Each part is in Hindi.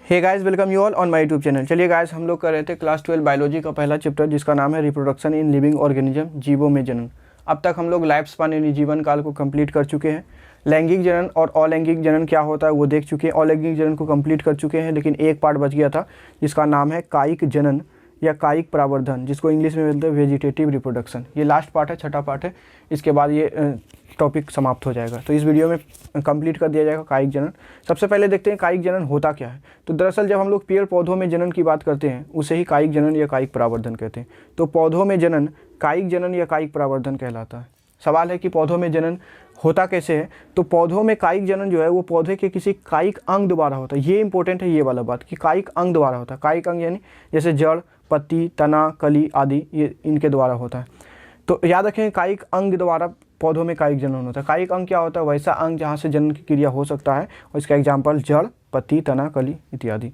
Hey guys, welcome you all on my YouTube channel. चलिए गाइस, हम लोग कर रहे थे क्लास 12 बायोलॉजी का पहला चैप्टर जिसका नाम है रिप्रोडक्शन इन लिविंग ऑर्गेनिज्म, जीवों में जनन। अब तक हम लोग लाइफ स्पान यानी जीवन काल को कंप्लीट कर चुके हैं। लैंगिक जनन और अलैंगिक जनन क्या होता है वो देख चुके हैं। अलैंगिक जनन को कंप्लीट कर चुके हैं, लेकिन एक पार्ट बच गया था जिसका नाम है कायिक जनन या कायिक प्रावर्धन, जिसको इंग्लिश में बोलते हैं वेजिटेटिव रिप्रोडक्शन। ये लास्ट पार्ट है, छठा पार्ट है। इसके बाद ये टॉपिक समाप्त हो जाएगा। तो इस वीडियो में कंप्लीट कर दिया जाएगा कायिक जनन। सबसे पहले देखते हैं कायिक जनन होता क्या है। तो दरअसल जब हम लोग पेड़ पौधों में जनन की बात करते हैं उसे ही कायिक जनन या कायिक प्रावर्धन कहते हैं। तो पौधों में जनन कायिक जनन या कायिक प्रावर्धन कहलाता है। सवाल है कि पौधों में जनन होता कैसे है। तो पौधों में कायिक जनन जो है वो पौधे के किसी कायिक अंग द्वारा होता है। ये इंपॉर्टेंट है, ये वाला बात कि कायिक अंग द्वारा होता है। कायिक अंग यानी जैसे जड़, पत्ती, तना, कली आदि, ये इनके द्वारा होता है। तो याद रखें, कायिक अंग द्वारा पौधों में कायिक जनन होता है। कायिक अंग क्या होता है? वैसा अंग जहाँ से जनन की क्रिया हो सकता है, और इसका एग्जाम्पल जड़, पत्ती, तना, कली इत्यादि।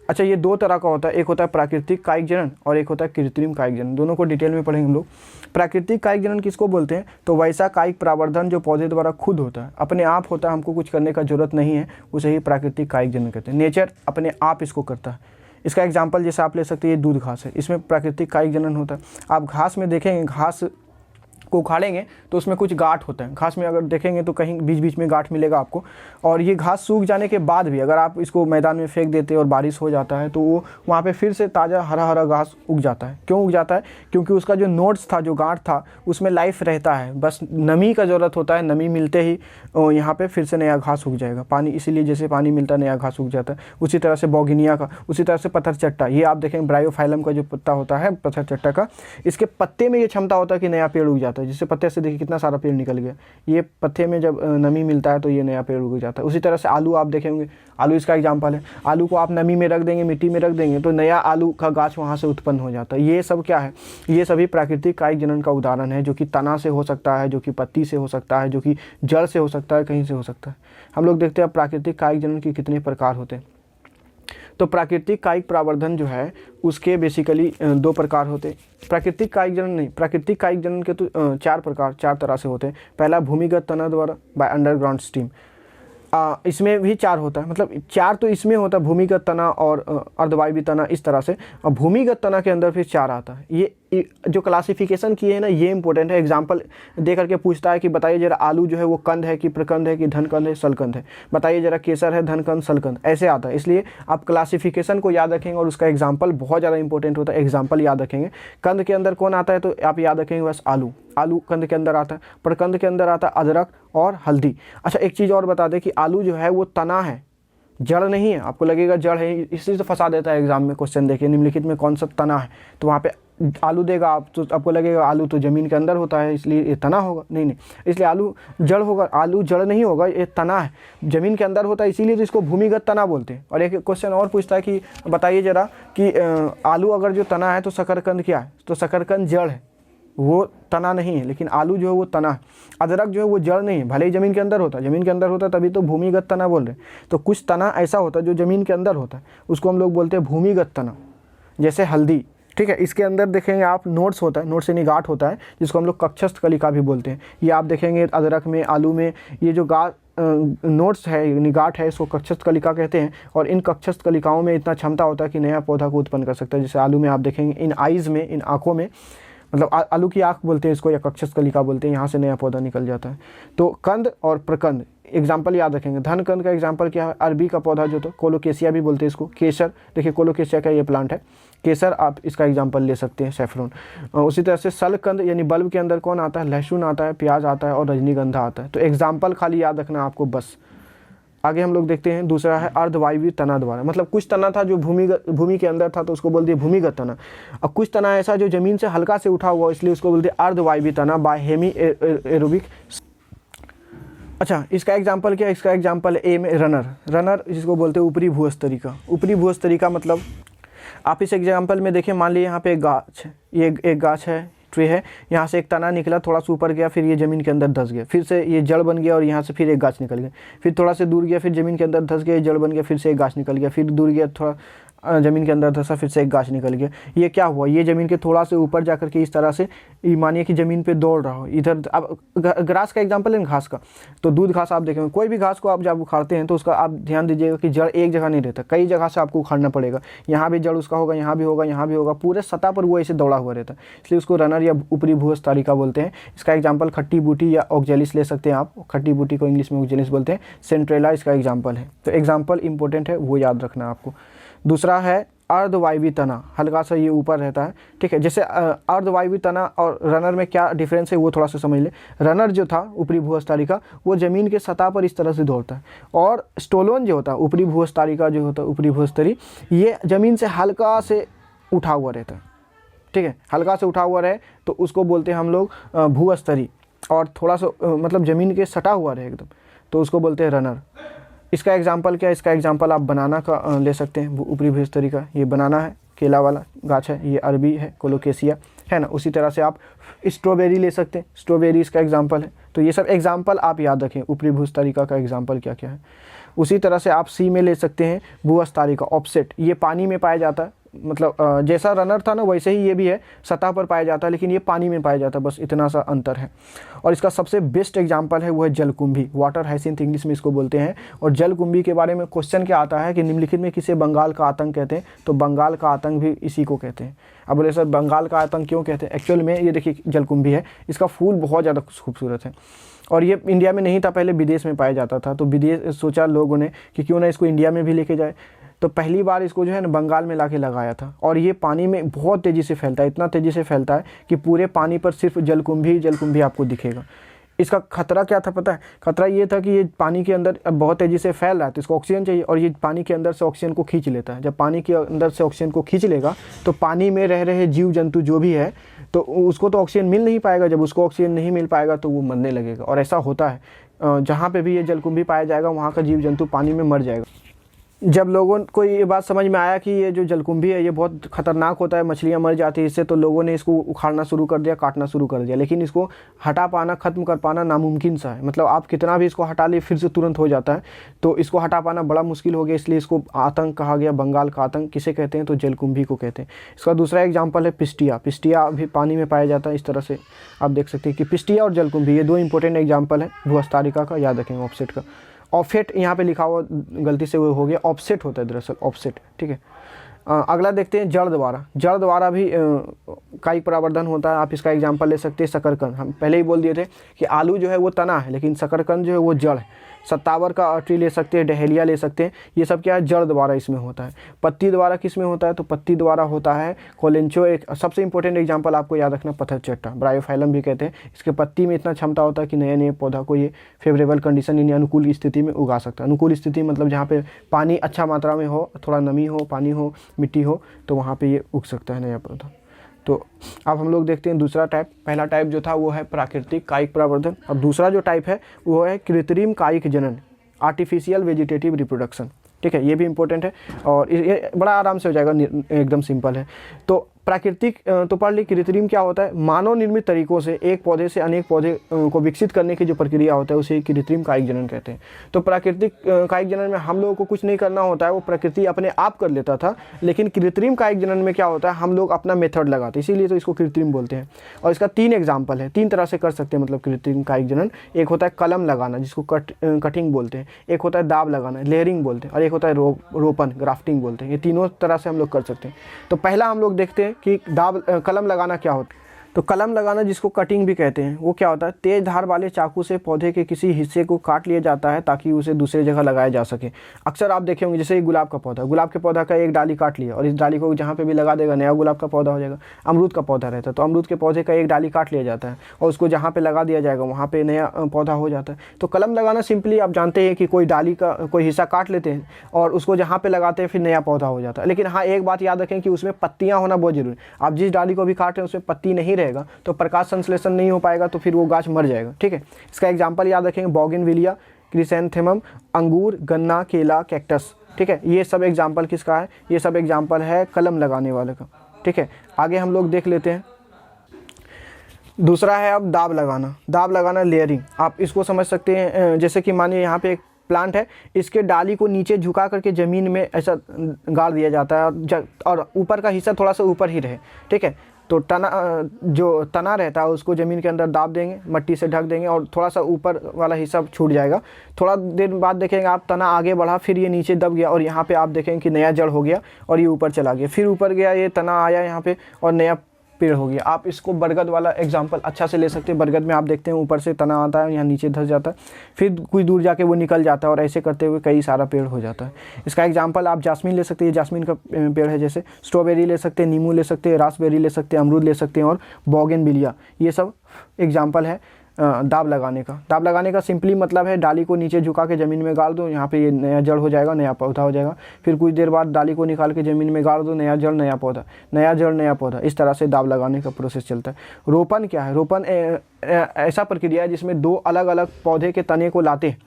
अच्छा, ये दो तरह का होता है। एक होता है प्राकृतिक कायिक जनन और एक होता है कृत्रिम कायिक जनन। दोनों को डिटेल में पढ़ेंगे हम लोग। प्राकृतिक कायिक जनन किसको बोलते हैं? तो वैसा कायिक प्रावर्धन जो पौधे द्वारा खुद होता है, अपने आप होता है, हमको कुछ करने का जरूरत नहीं है, उसे ही प्राकृतिक कायिक जनन कहते हैं। नेचर अपने आप इसको करता है। इसका एग्जाम्पल जैसे आप ले सकते हैं, ये दूध घास है, इसमें प्राकृतिक कायिक जनन होता है। आप घास में देखेंगे, घास को उखाड़ेंगे तो उसमें कुछ गांठ होता है। घास में अगर देखेंगे तो कहीं बीच बीच में गांठ मिलेगा आपको। और ये घास सूख जाने के बाद भी अगर आप इसको मैदान में फेंक देते हैं और बारिश हो जाता है तो वो वहाँ पे फिर से ताज़ा हरा हरा घास उग जाता है। क्यों उग जाता है? क्योंकि उसका जो नोड्स था, जो गांठ था, उसमें लाइफ रहता है। बस नमी का ज़रूरत होता है। नमी मिलते ही यहाँ पर फिर से नया घास उग जाएगा। पानी, इसीलिए जैसे पानी मिलता है नया घास उग जाता है। उसी तरह से बौगिनिया का, उसी तरह से पत्थर चट्टा, ये आप देखेंगे ब्रायोफाइलम का जो पत्ता होता है पत्थर चट्टा का, इसके पत्ते में ये क्षमता होता है कि नया पेड़ उग जाता है। जिससे पत्ते से देखिए कितना सारा पेड़ निकल गया। ये पत्ते में जब नमी मिलता है तो ये नया पेड़ उग जाता है। उसी तरह से आलू आप देखेंगे, आलू इसका एग्जाम्पल है। आलू को आप नमी में रख देंगे, मिट्टी में रख देंगे तो नया आलू का गाछ वहाँ से उत्पन्न हो जाता है। ये सब क्या है? ये सभी प्राकृतिक कायिक जनन का उदाहरण है, जो कि तना से हो सकता है, जो कि पत्ती से हो सकता है, जो कि जड़ से हो सकता है, कहीं से हो सकता है। हम लोग देखते हैं प्राकृतिक कायिक जनन के कितने प्रकार होते हैं। तो प्राकृतिक कायिक प्रावर्धन जो है उसके बेसिकली दो प्रकार होते हैं। प्राकृतिक कायिक जनन नहीं, प्राकृतिक कायिक जनन के तो चार तरह से होते हैं। पहला भूमिगत तना द्वारा, बाय अंडरग्राउंड स्टीम। इसमें भी चार होता है, मतलब चार तो इसमें होता है, भूमिगत तना और अर्धवायवीय तना, इस तरह से। और भूमिगत तना के अंदर फिर चार आता है। ये जो क्लासिफिकेशन किए हैं ना, ये इंपॉर्टेंट है। एग्जाम्पल दे करके पूछता है कि बताइए जरा आलू जो है वो कंद है कि प्रकंद है कि धनकंद है, सलकंद है। बताइए जरा केसर है, धनकंद, सलकंद, ऐसे आता है। इसलिए आप क्लासिफिकेशन को याद रखेंगे और उसका एग्जाम्पल बहुत ज़्यादा इंपॉर्टेंट होता है। एग्जाम्पल याद रखेंगे। कंद के अंदर कौन आता है तो आप याद रखेंगे बस आलू। आलू कंद के अंदर आता है। प्रकंद के अंदर आता है अदरक और हल्दी। अच्छा, एक चीज़ और बता दें कि आलू जो है वो तना है, जड़ नहीं है। आपको लगेगा जड़ है, इसी से फंसा देता है एग्जाम में। क्वेश्चन देखिए, निम्नलिखित में कौन सा तना है, तो वहाँ पे आलू देगा आप, तो आपको लगेगा आलू तो ज़मीन के अंदर होता है इसलिए ये तना होगा। नहीं, इसलिए आलू जड़ होगा। आलू जड़ नहीं होगा, ये तना है, ज़मीन के अंदर होता है, इसीलिए तो इसको भूमिगत तना बोलते हैं। और एक क्वेश्चन और पूछता है कि बताइए जरा कि आलू अगर जो तना है तो शकरकंद क्या है? तो शकरकंद जड़ है, वो तना नहीं है। लेकिन आलू जो है वो तना है। अदरक जो है वो जड़ नहीं है, भले ही ज़मीन के अंदर होता है। ज़मीन के अंदर होता है तभी तो भूमिगत तना बोल रहे हैं। तो कुछ तना ऐसा होता है जो ज़मीन के अंदर होता है, उसको हम लोग बोलते हैं भूमिगत तना। जैसे हल्दी, ठीक है, इसके अंदर देखेंगे आप नोड्स होता है, नोड्स यानी गांठ होता है, जिसको हम लोग कक्षस्थ कलिका भी बोलते हैं। ये आप देखेंगे अदरक में, आलू में, ये जो नोड्स है यानी गांठ है, इसको कक्षस्थ कलिका कहते हैं। और इन कक्षस्थ कलिकाओं में इतना क्षमता होता है कि नया पौधा को उत्पन्न कर सकता है। जैसे आलू में आप देखेंगे इन आइज़ में, इन आँखों में, मतलब आलू की आँख बोलते हैं इसको या कक्षस्थ कलिका बोलते हैं, यहाँ से नया पौधा निकल जाता है। तो कंद और प्रकंद एग्जाम्पल याद रखेंगे। धनकंद का एग्जाम्पल क्या है? अरबी का पौधा जो तो कोलोकेशिया भी बोलते हैं इसको। केसर, देखिए कोलोकेशिया का ये प्लांट है, केसर, आप इसका एग्जाम्पल ले सकते हैं, सैफरन। उसी तरह से सलकंद यानी बल्ब के अंदर कौन आता है? लहसुन आता है, प्याज आता है और रजनीगंधा आता है। तो एग्जाम्पल खाली याद रखना आपको बस। आगे हम लोग देखते हैं, दूसरा है अर्धवायवीय तना द्वारा। मतलब कुछ तना था जो भूमि के अंदर था तो उसको बोल दिए भूमिगत तना। और कुछ तना ऐसा जो ज़मीन से हल्का से उठा हुआ, इसलिए उसको बोलते हैं अर्धवायवीय तना, बाय हेमी एरोबिक। अच्छा, इसका एग्जाम्पल क्या है? इसका एग्जाम्पल ए में रनर, जिसको बोलते हैं ऊपरी भूस्तरिका। ऊपरी भूस्तरिका मतलब आप इस एग्जाम्पल में देखिए, मान लीजिए यहाँ पे एक गाछ, ये एक गाछ है, ट्री है, यहाँ से एक तना निकला, थोड़ा सा ऊपर गया, फिर ये ज़मीन के अंदर धंस गया, फिर से ये जड़ बन गया और यहाँ से फिर एक गाछ निकल गया, फिर थोड़ा से दूर गया, फिर ज़मीन के अंदर धंस गया, जड़ बन गया, फिर से एक गाछ निकल गया, फिर दूर गया थोड़ा, ज़मीन के अंदर धंसा, फिर से एक गाछ निकल गया। ये क्या हुआ, ये ज़मीन के थोड़ा से ऊपर जा के इस तरह से मानिए कि ज़मीन पे दौड़ रहा हो इधर। अब ग्रास का एग्जांपल है घास का, तो दूध घास आप देखेंगे, कोई भी घास को आप जब उखाड़ते हैं तो उसका आप ध्यान दीजिएगा कि जड़ एक जगह नहीं रहता, कई जगह से आपको उखाड़ना पड़ेगा। यहाँ भी जड़ उसका होगा, यहाँ भी होगा, यहाँ भी होगा, पूरे सतह पर वो ऐसे दौड़ा हुआ रहता है, इसलिए उसको रनर या ऊपरी भूस्थारिका बोलते हैं। इसका एग्जाम्पल खट्टी बूटी या ऑक्जेलिस ले सकते हैं आप, खट्टी बूटी को इंग्लिश में ऑक्जेलिस बोलते हैं। सेंट्रेला इसका एग्जाम्पल है। तो एग्जाम्पल इंपॉर्टेंट है, वो याद रखना आपको। दूसरा है अर्धवायवी तना, हल्का सा ये ऊपर रहता है, ठीक है। जैसे अर्धवायवी तना और रनर में क्या डिफरेंस है वो थोड़ा सा समझ ले। रनर जो था ऊपरी भूस्थारिका, वो ज़मीन के सतह पर इस तरह से दौड़ता है, और स्टोलोन जो होता है ऊपरी भूस्थारिका जो होता है, ऊपरी भूस्तरी, ये ज़मीन से हल्का से उठा हुआ रहता है, ठीक है। हल्का से उठा हुआ रहे तो उसको बोलते हैं हम लोग भूस्तरी, और थोड़ा सा मतलब ज़मीन के सटा हुआ रहे एकदम, तो उसको बोलते हैं रनर। इसका एग्जाम्पल क्या है, इसका एग्जाम्पल आप बनाना का ले सकते हैं, ऊपरी भूस्तरी का। ये बनाना है, केला वाला गाछ है, ये अरबी है, कोलोकेशिया है ना। उसी तरह से आप स्ट्रॉबेरी ले सकते हैं, स्ट्रॉबेरी इसका एग्जाम्पल है। तो ये सब एग्जाम्पल आप याद रखें, ऊपरी भूस्थारिका का एग्जाम्पल क्या क्या है। उसी तरह से आप सी में ले सकते हैं भूस्थारिका, ऑफसेट, ये पानी में पाया जाता है, मतलब जैसा रनर था ना वैसे ही ये भी है, सतह पर पाया जाता है, लेकिन ये पानी में पाया जाता है, बस इतना सा अंतर है। और इसका सबसे बेस्ट एग्जांपल है वो है जलकुंभी, वाटर हाइसिंथ इंग्लिश में इसको बोलते हैं। और जलकुंभी के बारे में क्वेश्चन क्या आता है कि निम्नलिखित में किसे बंगाल का आतंक कहते हैं, तो बंगाल का आतंक भी इसी को कहते हैं। अब बोले सर बंगाल का आतंक क्यों कहते हैं, एक्चुअल में ये देखिए जलकुंभी है, इसका फूल बहुत ज़्यादा खूबसूरत है, और ये इंडिया में नहीं था, पहले विदेश में पाया जाता था। तो विदेश सोचा लोगों ने कि क्यों ना इसको इंडिया में भी लेके जाए, तो पहली बार इसको जो है ना बंगाल में लाके लगाया था। और ये पानी में बहुत तेज़ी से फैलता है, इतना तेज़ी से फैलता है कि पूरे पानी पर सिर्फ जलकुंभी आपको दिखेगा। इसका खतरा क्या था पता है, खतरा ये था कि ये पानी के अंदर अब बहुत तेज़ी से फैल रहा है, तो इसको ऑक्सीजन चाहिए, और ये पानी के अंदर से ऑक्सीजन को खींच लेता है। जब पानी के अंदर से ऑक्सीजन को खींच लेगा तो पानी में रह रहे जीव जंतु जो भी है, तो उसको तो ऑक्सीजन मिल नहीं पाएगा। जब उसको ऑक्सीजन नहीं मिल पाएगा तो वो मरने लगेगा, और ऐसा होता है जहाँ पे भी ये जलकुंभी पाया जाएगा वहाँ का जीव जंतु पानी में मर जाएगा। जब लोगों को ये बात समझ में आया कि ये जो जलकुंभी है ये बहुत ख़तरनाक होता है, मछलियाँ मर जाती है इससे, तो लोगों ने इसको उखाड़ना शुरू कर दिया, काटना शुरू कर दिया। लेकिन इसको हटा पाना, ख़त्म कर पाना नामुमकिन सा है, मतलब आप कितना भी इसको हटा ले फिर से तुरंत हो जाता है, तो इसको हटा पाना बड़ा मुश्किल हो गया, इसलिए इसको आतंक कहा गया। बंगाल का आतंक किसे कहते हैं, तो जलकुंभी को कहते हैं। इसका दूसरा एग्जाम्पल है पिस्टिया, पिस्टिया भी पानी में पाया जाता है। इस तरह से आप देख सकते हैं कि पिस्टिया और जलकुंभी ये दो इंपॉर्टेंट एग्जाम्पल है भूस्थारिका का, याद रखेंगे। ऑफसेट का, ऑफसेट यहाँ पे लिखा हुआ गलती से वो हो गया, ऑफसेट होता है दरअसल, ऑफसेट, ठीक है। अगला देखते हैं जड़ द्वारा। जड़ द्वारा भी कायिक परावर्धन होता है। आप इसका एग्जांपल ले सकते हैं शकरकंद। हम पहले ही बोल दिए थे कि आलू जो है वो तना है, लेकिन शकरकंद जो है वो जड़ है। सत्तावर का ट्री ले सकते हैं, डहेलिया ले सकते हैं, ये सब क्या है, जड़ द्वारा इसमें होता है। पत्ती द्वारा किस में होता है, तो पत्ती द्वारा होता है कोलेंचो। एक सबसे इंपॉर्टेंट एग्जांपल आपको याद रखना, पत्थर चट्टा, ब्रायोफाइलम भी कहते हैं। इसके पत्ती में इतना क्षमता होता है कि नए नए पौधा को ये फेवरेबल कंडीशन यानी अनुकूल स्थिति में उगा सकता है। अनुकूल स्थिति मतलब जहाँ पे पानी अच्छा मात्रा में हो, थोड़ा नमी हो, पानी हो, मिट्टी हो, तो वहाँ पे ये उग सकता है नया पौधा। तो अब हम लोग देखते हैं दूसरा टाइप। पहला टाइप जो था वो है प्राकृतिक कायिक परावर्धन, और दूसरा जो टाइप है वो है कृत्रिम कायिक जनन, आर्टिफिशियल वेजिटेटिव रिप्रोडक्शन, ठीक है। ये भी इंपॉर्टेंट है और ये बड़ा आराम से हो जाएगा, एकदम सिंपल है। तो प्राकृतिक तो पढ़ ली। कृत्रिम क्या होता है, मानव निर्मित तरीकों से एक पौधे से अनेक पौधे को विकसित करने की जो प्रक्रिया होता है उसे कृत्रिम कायिक जनन कहते हैं। तो प्राकृतिक कायिक जनन में हम लोगों को कुछ नहीं करना होता है, वो प्रकृति अपने आप कर लेता था। लेकिन कृत्रिम कायिक जनन में क्या होता है, हम लोग अपना मेथड लगाते हैं, इसीलिए तो इसको कृत्रिम बोलते हैं। और इसका 3 एग्जाम्पल है, 3 तरह से कर सकते हैं मतलब कृत्रिम कायिक जनन। एक होता है कलम लगाना जिसको कटिंग बोलते हैं, एक होता है दाब लगाना लेयरिंग बोलते हैं, और एक होता है रोपन ग्राफ्टिंग बोलते हैं। ये तीनों तरह से हम लोग कर सकते हैं। तो पहला हम लोग देखते हैं कि कलम लगाना क्या होता है। तो कलम लगाना जिसको कटिंग भी कहते हैं, वो क्या होता है, तेज धार वाले चाकू से पौधे के किसी हिस्से को काट लिया जाता है ताकि उसे दूसरी जगह लगाया जा सके। अक्सर आप देखे होंगे, जैसे ये गुलाब का पौधा, गुलाब के पौधा का एक डाली काट लिया और इस डाली को जहाँ पे भी लगा देगा नया गुलाब का पौधा हो जाएगा। अमरूद का पौधा रहता है तो अमरूद के पौधे का एक डाली काट लिया जाता है और उसको जहाँ पे लगा दिया जाएगा वहाँ पे नया पौधा हो जाता है। तो कलम लगाना सिंपली आप जानते हैं कि कोई डाली का कोई हिस्सा काट लेते हैं और उसको जहाँ पे लगाते हैं फिर नया पौधा हो जाता है। लेकिन हाँ, एक बात याद रखें कि उसमें पत्तियाँ होना बहुत जरूरी है। आप जिस डाली को भी काट रहे हैं उसमें पत्ती नहीं रहेगा तो प्रकाश संश्लेषण नहीं हो पाएगा, तो फिर वो गाछ मर जाएगा, ठीक है। इसका एग्जांपल याद रखेंगे, बोगनविलिया, क्रिसैंथेमम, अंगूर, गन्ना, केला, कैक्टस, ठीक है। ये सब एग्जांपल किसका है, ये सब एग्जांपल है कलम लगाने वाले का, ठीक है। आगे हम लोग देख लेते हैं। दूसरा है अब दाब लगाना। दाब लगाना लेयरिंग, आप इसको समझ सकते हैं। जैसे कि मानिए यहाँ पे एक प्लांट है, इसके डाली को नीचे झुका करके ज़मीन में ऐसा गाड़ दिया जाता है और ऊपर का हिस्सा थोड़ा सा ऊपर ही रहे, ठीक है। तो तना जो तना रहता है उसको ज़मीन के अंदर दाब देंगे, मट्टी से ढक देंगे और थोड़ा सा ऊपर वाला हिस्सा छूट जाएगा। थोड़ा देर बाद देखेंगे आप तना आगे बढ़ा, फिर ये नीचे दब गया और यहाँ पे आप देखेंगे कि नया जड़ हो गया और ये ऊपर चला गया, फिर ऊपर गया, ये तना आया यहाँ पे और नया पेड़ हो गया। आप इसको बरगद वाला एग्जांपल अच्छा से ले सकते हैं। बरगद में आप देखते हैं ऊपर से तना आता है, यहाँ नीचे धस जाता है, फिर कुछ दूर जाके वो निकल जाता है और ऐसे करते हुए कई सारा पेड़ हो जाता है। इसका एग्जांपल आप जास्मीन ले सकते हैं, जास्मीन का पेड़ है। जैसे स्ट्रॉबेरी ले सकते हैं, नींबू ले सकते हैं, रासबेरी ले सकते हैं, अमरूद ले सकते हैं और बोगनविलिया, ये सब एग्जाम्पल है दाब लगाने का। दाब लगाने का सिंपली मतलब है डाली को नीचे झुका के ज़मीन में गाड़ दो, यहाँ पे ये नया जड़ हो जाएगा, नया पौधा हो जाएगा। फिर कुछ देर बाद डाली को निकाल के ज़मीन में गाड़ दो, नया जड़ नया पौधा, नया जड़ नया पौधा। इस तरह से दाब लगाने का प्रोसेस चलता है। रोपण क्या है? रोपण ऐसा प्रक्रिया है जिसमें दो अलग अलग पौधे के तने को लाते हैं।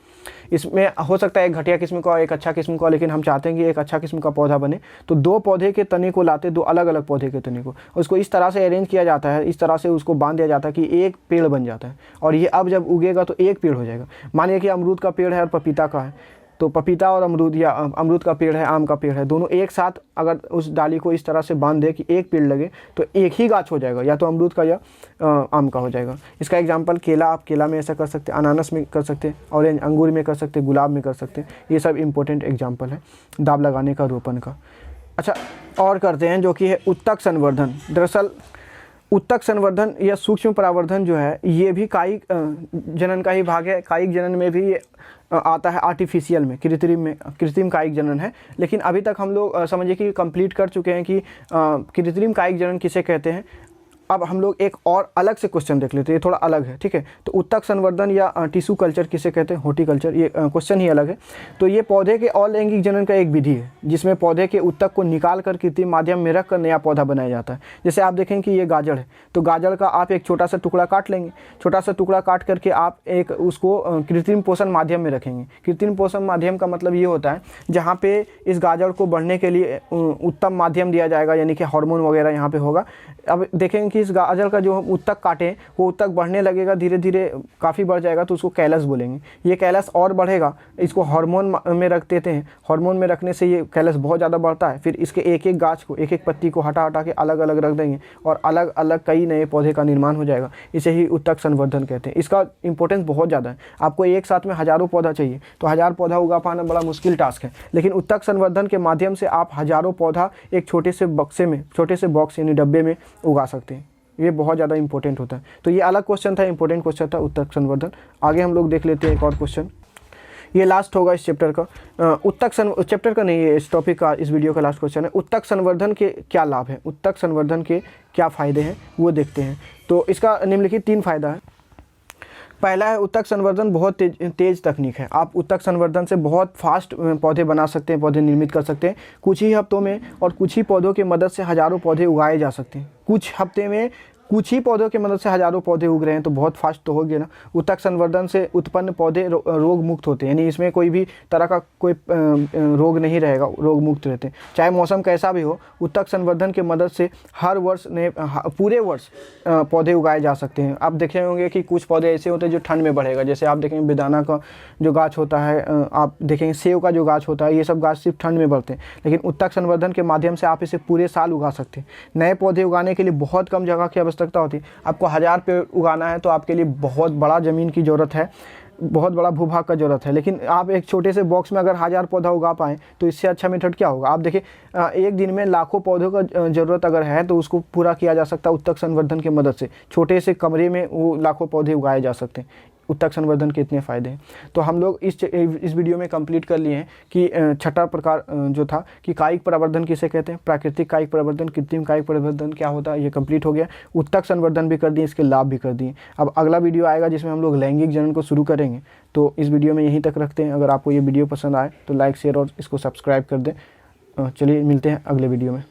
इसमें हो सकता है एक घटिया किस्म का, एक अच्छा किस्म का, लेकिन हम चाहते हैं कि एक अच्छा किस्म का पौधा बने। तो दो पौधे के तने को लाते, दो अलग अलग पौधे के तने को, उसको इस तरह से अरेंज किया जाता है, इस तरह से उसको बांध दिया जाता है कि एक पेड़ बन जाता है। और ये अब जब उगेगा तो एक पेड़ हो जाएगा। मानिए कि अमरूद का पेड़ है और पपीता का है, तो पपीता और अमरूद, या अमरूद का पेड़ है, आम का पेड़ है, दोनों एक साथ अगर उस डाली को इस तरह से बांध दे कि एक पेड़ लगे तो एक ही गाछ हो जाएगा, या तो अमरूद का या आम का हो जाएगा। इसका एग्जांपल केला, आप केला में ऐसा कर सकते हैं, अनानास में कर सकते हैं, ऑरेंज अंगूर में कर सकते हैं, गुलाब में कर सकते हैं। ये सब इंपॉर्टेंट एग्जाम्पल है दाब लगाने का, रोपण का। अच्छा, और करते हैं जो कि है उत्तक संवर्धन। दरअसल उत्तक संवर्धन या सूक्ष्म परावर्धन जो है, ये भी कायिक जनन का ही भाग है। कायिक जनन में भी आता है, आर्टिफिशियल में, कृत्रिम कायिक जनन है। लेकिन अभी तक हम लोग समझिए कि कंप्लीट कर चुके हैं कि कृत्रिम कायिक जनन किसे कहते हैं। अब हम लोग एक और अलग से क्वेश्चन देख लेते हैं, ये थोड़ा अलग है, ठीक है। तो उत्तक संवर्धन या टिश्यू कल्चर किसे कहते हैं, हॉर्टिकल्चर, ये क्वेश्चन ही अलग है। तो ये पौधे के अलैंगिक जनन का एक विधि है जिसमें पौधे के उत्तक को निकाल कर कृत्रिम माध्यम में रख कर नया पौधा बनाया जाता है। जैसे आप देखें कि ये गाजर है, तो गाजर का आप एक छोटा सा टुकड़ा काट लेंगे, छोटा सा टुकड़ा काट करके आप एक उसको कृत्रिम पोषण माध्यम में रखेंगे। कृत्रिम पोषण माध्यम का मतलब ये होता है जहाँ पे इस गाजर को बढ़ने के लिए उत्तम माध्यम दिया जाएगा, यानी कि हार्मोन वगैरह यहाँ पे होगा। अब देखेंगे कि इस गाजर का जो हम उत्तक काटें वो उत्तक बढ़ने लगेगा, धीरे धीरे काफ़ी बढ़ जाएगा, तो उसको कैलस बोलेंगे। ये कैलस और बढ़ेगा, इसको हार्मोन में रख देते हैं। हार्मोन में रखने से ये कैलस बहुत ज़्यादा बढ़ता है। फिर इसके एक एक गाछ को, एक एक पत्ती को हटा हटा के अलग अलग रख देंगे और अलग अलग कई नए पौधे का निर्माण हो जाएगा। इसे ही उत्तक संवर्धन कहते हैं। इसका इंपॉर्टेंस बहुत ज़्यादा है। आपको एक साथ में हज़ारों पौधा चाहिए, तो 1000 पौधा उगा पाना बड़ा मुश्किल टास्क है। लेकिन उत्तक संवर्धन के माध्यम से आप हज़ारों पौधा एक छोटे से बक्से में, छोटे से बॉक्स यानी डब्बे में उगा सकते हैं। ये बहुत ज़्यादा इंपॉर्टेंट होता है। तो ये अलग क्वेश्चन था, इंपॉर्टेंट क्वेश्चन था उत्तक संवर्धन। आगे हम लोग देख लेते हैं एक और क्वेश्चन, ये लास्ट होगा इस चैप्टर का। चैप्टर का नहीं, ये इस टॉपिक का, इस वीडियो का लास्ट क्वेश्चन है। उत्तक संवर्धन के क्या लाभ है, उत्तक संवर्धन के क्या फ़ायदे हैं वो देखते हैं। तो इसका निम्नलिखित 3 फ़ायदा है। पहला है उत्तक संवर्धन बहुत तेज तकनीक है। आप उत्तक संवर्धन से बहुत फास्ट पौधे बना सकते हैं, पौधे निर्मित कर सकते हैं कुछ ही हफ्तों में, और कुछ ही पौधों की मदद से हज़ारों पौधे उगाए जा सकते हैं। कुछ हफ्ते में कुछ ही पौधों की मदद से हज़ारों पौधे उग रहे हैं, तो बहुत फास्ट तो हो गया ना। उत्तक संवर्धन से उत्पन्न पौधे रोग मुक्त होते हैं, यानी इसमें कोई भी तरह का कोई रोग नहीं रहेगा, रोग मुक्त रहते हैं। चाहे मौसम कैसा भी हो, उत्तक संवर्धन की मदद से हर वर्ष पूरे वर्ष पौधे उगाए जा सकते हैं। आप देखे होंगे कि कुछ पौधे ऐसे होते हैं जो ठंड में बढ़ेगा, जैसे आप देखेंगे बेदाना का जो गाछ होता है, आप देखेंगे सेव का जो गाछ होता है, ये सब गाछ सिर्फ ठंड में बढ़ते हैं। लेकिन उत्तक संवर्धन के माध्यम से आप इसे पूरे साल उगा सकते हैं। नए पौधे उगाने के लिए बहुत कम जगह की आवश्यकता होती है। आपको 1000 पेड़ उगाना है तो आपके लिए बहुत बड़ा ज़मीन की ज़रूरत है, बहुत बड़ा भूभाग का ज़रूरत है। लेकिन आप एक छोटे से बॉक्स में अगर 1000 पौधा उगा पाएँ तो इससे अच्छा मेथड क्या होगा। आप देखिए, एक दिन में लाखों पौधों का ज़रूरत अगर है तो उसको पूरा किया जा सकता है उत्तक संवर्धन की मदद से। छोटे से कमरे में वो लाखों पौधे उगाए जा सकते हैं। उत्तक संवर्धन के इतने फ़ायदे हैं। तो हम लोग इस वीडियो में कंप्लीट कर लिए हैं कि छठा प्रकार जो था कि कायिक परावर्धन किसे कहते हैं, प्राकृतिक कायिक परावर्धन, कृत्रिम कायिक परावर्धन क्या होता है, ये कंप्लीट हो गया। उत्तक संवर्धन भी कर दिए, इसके लाभ भी कर दिए। अब अगला वीडियो आएगा जिसमें हम लोग लैंगिक जनन को शुरू करेंगे। तो इस वीडियो में यहीं तक रखते हैं। अगर आपको ये वीडियो पसंद आए तो लाइक, शेयर और इसको सब्सक्राइब कर दें। चलिए मिलते हैं अगले वीडियो में।